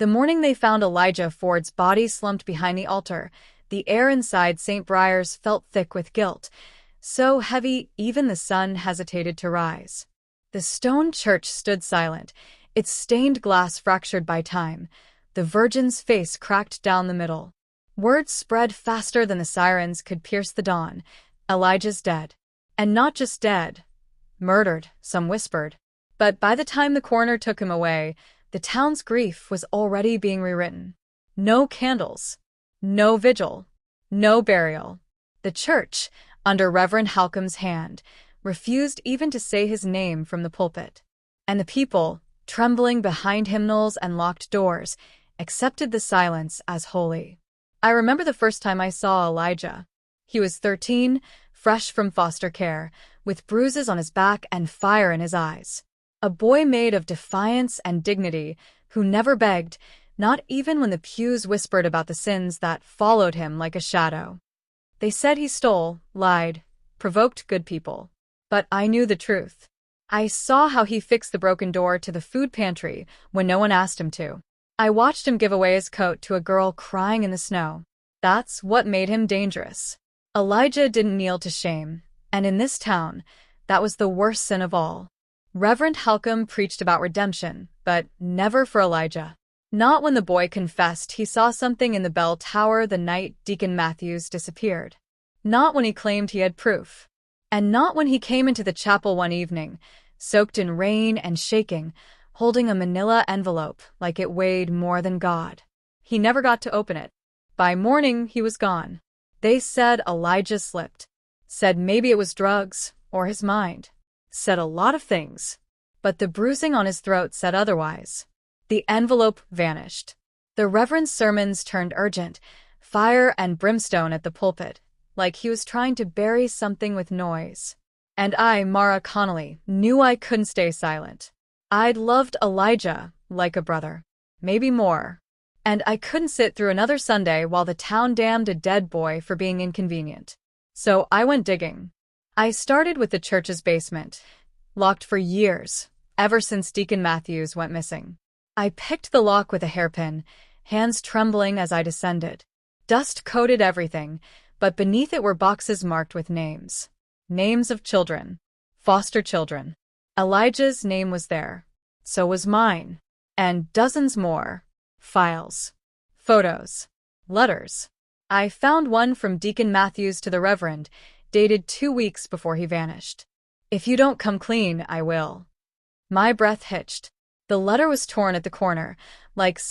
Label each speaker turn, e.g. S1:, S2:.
S1: The morning they found Elijah Ford's body slumped behind the altar, the air inside St. Briar's felt thick with guilt, so heavy even the sun hesitated to rise. The stone church stood silent, its stained glass fractured by time, the Virgin's face cracked down the middle. Word spread faster than the sirens could pierce the dawn. Elijah's dead. And not just dead. Murdered, some whispered. But by the time the coroner took him away, the town's grief was already being rewritten. No candles. No vigil. No burial. The church, under Reverend Halcombe's hand, refused even to say his name from the pulpit. And the people, trembling behind hymnals and locked doors, accepted the silence as holy. I remember the first time I saw Elijah. He was 13, fresh from foster care, with bruises on his back and fire in his eyes. A boy made of defiance and dignity, who never begged, not even when the pews whispered about the sins that followed him like a shadow. They said he stole, lied, provoked good people. But I knew the truth. I saw how he fixed the broken door to the food pantry when no one asked him to. I watched him give away his coat to a girl crying in the snow. That's what made him dangerous. Elijah didn't kneel to shame, and in this town, that was the worst sin of all. Reverend Halcombe preached about redemption, but never for Elijah. Not when the boy confessed he saw something in the bell tower the night Deacon Matthews disappeared. Not when he claimed he had proof. And not when he came into the chapel one evening, soaked in rain and shaking, holding a manila envelope like it weighed more than God. He never got to open it. By morning, he was gone. They said Elijah slipped. Said maybe it was drugs, or his mind. Said a lot of things. But the bruising on his throat said otherwise. The envelope vanished. The Reverend's sermons turned urgent, fire and brimstone at the pulpit, like he was trying to bury something with noise. And I, Mara Connolly, knew I couldn't stay silent. I'd loved Elijah like a brother. Maybe more. And I couldn't sit through another Sunday while the town damned a dead boy for being inconvenient. So I went digging. I started with the church's basement, locked for years, ever since Deacon Matthews went missing. I picked the lock with a hairpin, hands trembling as I descended. Dust coated everything, but beneath it were boxes marked with names. Names of children. Foster children. Elijah's name was there. So was mine. And dozens more. Files. Photos. Letters. I found one from Deacon Matthews to the Reverend, dated 2 weeks before he vanished. If you don't come clean, I will. My breath hitched. The letter was torn at the corner, like